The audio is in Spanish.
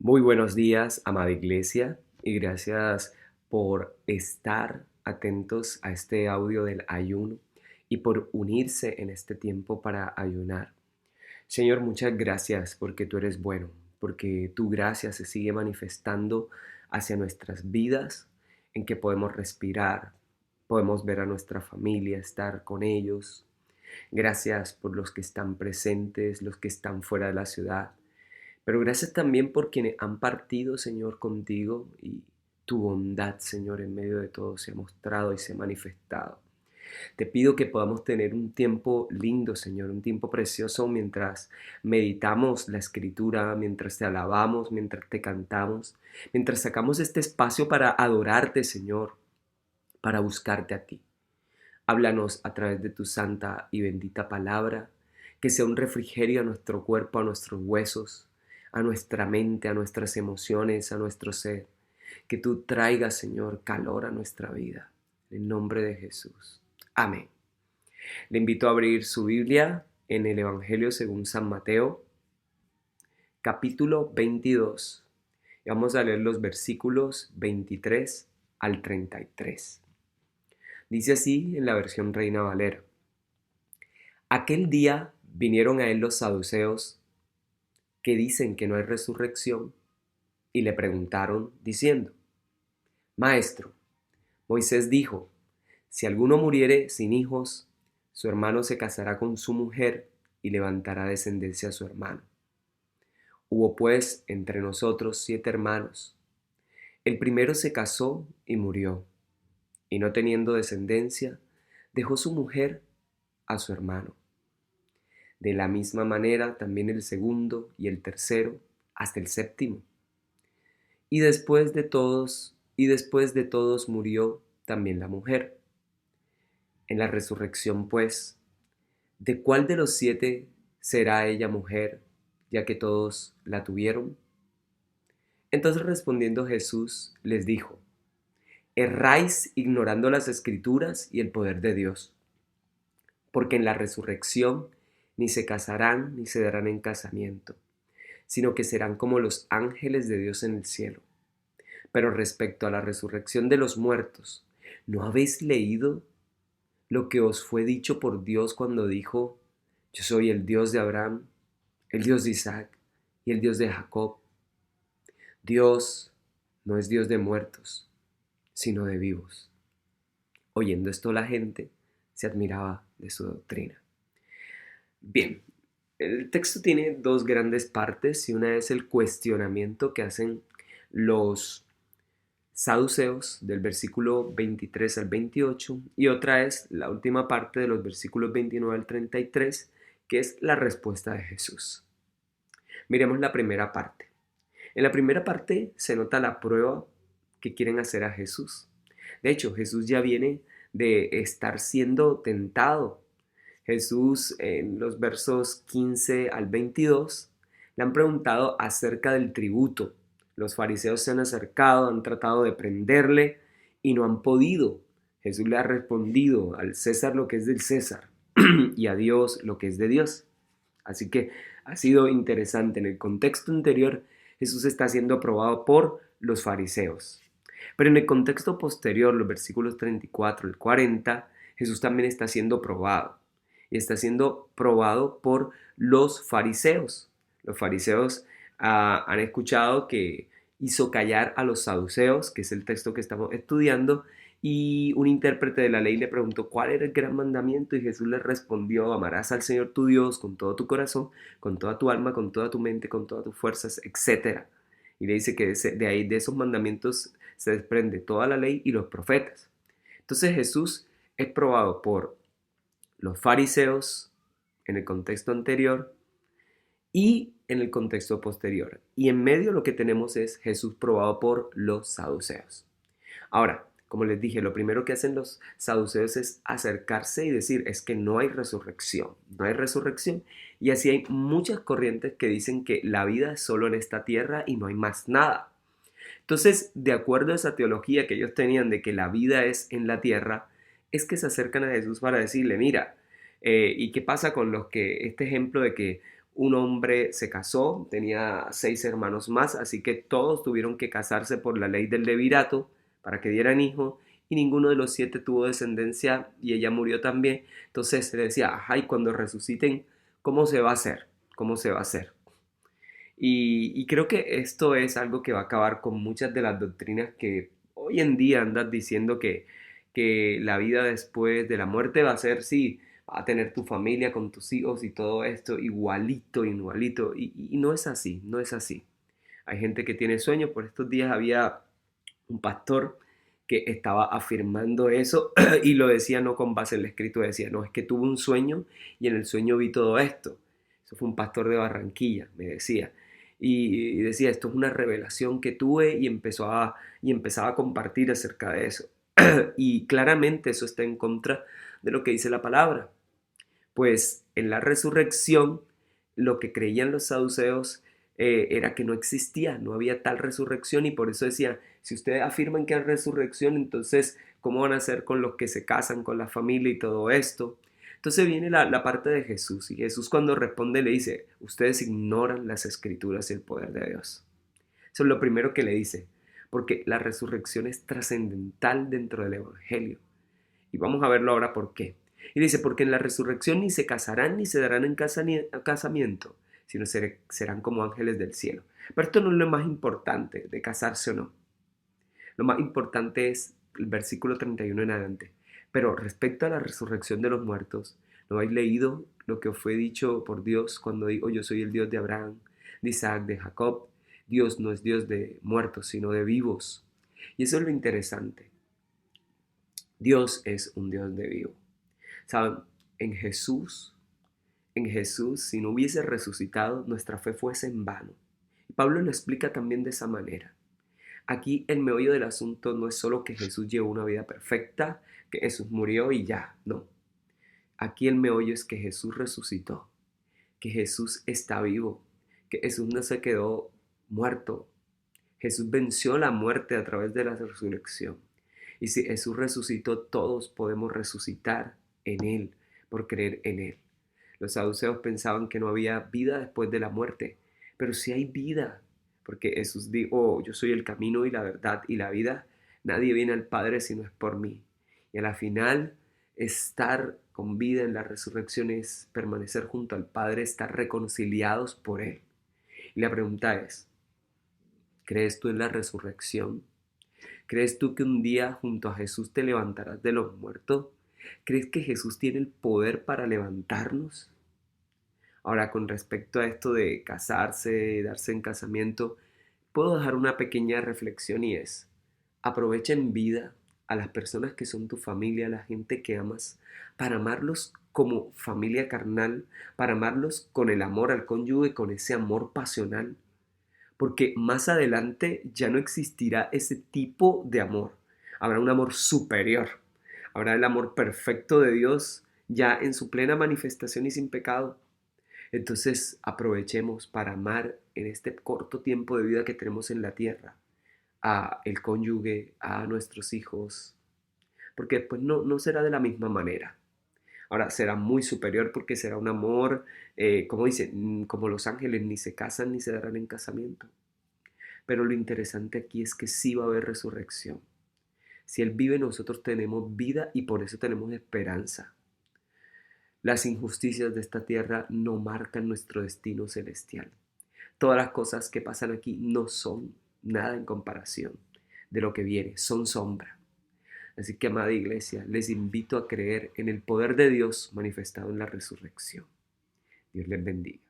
Muy buenos días, amada iglesia, y gracias por estar atentos a este audio del ayuno y por unirse en este tiempo para ayunar. Señor, muchas gracias porque tú eres bueno, porque tu gracia se sigue manifestando hacia nuestras vidas, en que podemos respirar, podemos ver a nuestra familia, estar con ellos. Gracias por los que están presentes, los que están fuera de la ciudad. Pero gracias también por quienes han partido, Señor, contigo y tu bondad, Señor, en medio de todo se ha mostrado y se ha manifestado. Te pido que podamos tener un tiempo lindo, Señor, un tiempo precioso mientras meditamos la Escritura, mientras te alabamos, mientras te cantamos, mientras sacamos este espacio para adorarte, Señor, para buscarte a ti. Háblanos a través de tu santa y bendita palabra, que sea un refrigerio a nuestro cuerpo, a nuestros huesos, a nuestra mente, a nuestras emociones, a nuestro ser. Que tú traigas, Señor, calor a nuestra vida. En nombre de Jesús. Amén. Le invito a abrir su Biblia en el Evangelio según San Mateo, capítulo 22. Y vamos a leer los versículos 23 al 33. Dice así en la versión Reina Valera. Aquel día vinieron a él los saduceos que dicen que no hay resurrección y le preguntaron diciendo, Maestro, Moisés dijo, si alguno muriere sin hijos, su hermano se casará con su mujer y levantará descendencia a su hermano. Hubo pues entre nosotros 7 hermanos. El primero se casó y murió, y no teniendo descendencia, dejó su mujer a su hermano. De la misma manera también el segundo y el tercero, hasta el séptimo. Y después de todos murió también la mujer. En la resurrección, pues, ¿de cuál de los 7 será ella mujer, ya que todos la tuvieron? Entonces respondiendo Jesús les dijo, erráis ignorando las Escrituras y el poder de Dios, porque en la resurrección ni se casarán ni se darán en casamiento, sino que serán como los ángeles de Dios en el cielo. Pero respecto a la resurrección de los muertos, ¿no habéis leído lo que os fue dicho por Dios cuando dijo, yo soy el Dios de Abraham, el Dios de Isaac y el Dios de Jacob? Dios no es Dios de muertos, sino de vivos. Oyendo esto la gente se admiraba de su doctrina. Bien, el texto tiene dos grandes partes y una es el cuestionamiento que hacen los saduceos del versículo 23 al 28 y otra es la última parte de los versículos 29 al 33, que es la respuesta de Jesús. Miremos la primera parte. En la primera parte se nota la prueba que quieren hacer a Jesús. De hecho, Jesús ya viene de estar siendo tentado. Jesús en los versos 15 al 22 le han preguntado acerca del tributo. Los fariseos se han acercado, han tratado de prenderle y no han podido. Jesús le ha respondido al César lo que es del César y a Dios lo que es de Dios. Así que ha sido interesante. En el contexto anterior, Jesús está siendo probado por los fariseos. Pero en el contexto posterior, los versículos 34 al 40, Jesús también está siendo probado. Y está siendo probado por los fariseos. Los fariseos han escuchado que hizo callar a los saduceos, que es el texto que estamos estudiando, y un intérprete de la ley le preguntó cuál era el gran mandamiento y Jesús le respondió, amarás al Señor tu Dios con todo tu corazón, con toda tu alma, con toda tu mente, con todas tus fuerzas, etc. Y le dice que de ahí, de esos mandamientos, se desprende toda la ley y los profetas. Entonces Jesús es probado por los fariseos en el contexto anterior y en el contexto posterior. Y en medio lo que tenemos es Jesús probado por los saduceos. Ahora, como les dije, lo primero que hacen los saduceos es acercarse y decir, es que no hay resurrección, no hay resurrección. Y así hay muchas corrientes que dicen que la vida es solo en esta tierra y no hay más nada. Entonces, de acuerdo a esa teología que ellos tenían de que la vida es en la tierra, es que se acercan a Jesús para decirle, mira, ¿y qué pasa con los que, este ejemplo de que un hombre se casó, tenía 6 hermanos más, así que todos tuvieron que casarse por la ley del levirato para que dieran hijo, y ninguno de los 7 tuvo descendencia y ella murió también. Entonces se le decía, ajá, y cuando resuciten, ¿cómo se va a hacer? ¿Cómo se va a hacer? Y creo que esto es algo que va a acabar con muchas de las doctrinas que hoy en día andas diciendo que la vida después de la muerte va a ser, sí, va a tener tu familia con tus hijos y todo esto igualito, igualito. Y no es así, no es así. Hay gente que tiene sueños. Por estos días había un pastor que estaba afirmando eso y lo decía no con base en la escritura, decía, no, es que tuve un sueño y en el sueño vi todo esto. Eso fue un pastor de Barranquilla, me decía. Y decía, esto es una revelación que tuve y empezaba a compartir acerca de eso. Y claramente eso está en contra de lo que dice la palabra. Pues en la resurrección, lo que creían los saduceos era que no existía, no había tal resurrección, y por eso decían, si ustedes afirman que hay resurrección, entonces, ¿cómo van a hacer con los que se casan, con la familia y todo esto? Entonces viene la parte de Jesús, y Jesús cuando responde le dice, ustedes ignoran las escrituras y el poder de Dios. Eso es lo primero que le dice, porque la resurrección es trascendental dentro del Evangelio. Y vamos a verlo ahora por qué. Y dice, porque en la resurrección ni se casarán ni se darán en casamiento, sino serán como ángeles del cielo. Pero esto no es lo más importante de casarse o no. Lo más importante es el versículo 31 en adelante. Pero respecto a la resurrección de los muertos, ¿no habéis leído lo que os fue dicho por Dios cuando dijo, yo soy el Dios de Abraham, de Isaac, de Jacob? Dios no es Dios de muertos, sino de vivos. Y eso es lo interesante. Dios es un Dios de vivo. ¿Saben? En Jesús, si no hubiese resucitado, nuestra fe fuese en vano. Y Pablo lo explica también de esa manera. Aquí el meollo del asunto no es solo que Jesús llevó una vida perfecta, que Jesús murió y ya, no. Aquí el meollo es que Jesús resucitó, que Jesús está vivo, que Jesús no se quedó muerto. Jesús venció la muerte a través de la resurrección. Y si Jesús resucitó, todos podemos resucitar en Él, por creer en Él. Los saduceos pensaban que no había vida después de la muerte, pero sí hay vida, porque Jesús dijo, oh, yo soy el camino y la verdad y la vida. Nadie viene al Padre si no es por mí. Y a la final, estar con vida en la resurrección es permanecer junto al Padre, estar reconciliados por Él. Y la pregunta es, ¿crees tú en la resurrección? ¿Crees tú que un día junto a Jesús te levantarás de los muertos? ¿Crees que Jesús tiene el poder para levantarnos? Ahora, con respecto a esto de casarse, darse en casamiento, puedo dejar una pequeña reflexión, y es, aprovecha en vida a las personas que son tu familia, a la gente que amas, para amarlos como familia carnal, para amarlos con el amor al cónyuge, con ese amor pasional, porque más adelante ya no existirá ese tipo de amor. Habrá un amor superior, habrá el amor perfecto de Dios ya en su plena manifestación y sin pecado. Entonces aprovechemos para amar en este corto tiempo de vida que tenemos en la tierra a el cónyuge, a nuestros hijos, porque después no será de la misma manera. Ahora será muy superior porque será un amor, como dice, como los ángeles, ni se casan ni se darán en casamiento. Pero lo interesante aquí es que sí va a haber resurrección. Si Él vive, nosotros tenemos vida y por eso tenemos esperanza. Las injusticias de esta tierra no marcan nuestro destino celestial. Todas las cosas que pasan aquí no son nada en comparación de lo que viene, son sombra. Así que, amada iglesia, les invito a creer en el poder de Dios manifestado en la resurrección. Dios les bendiga.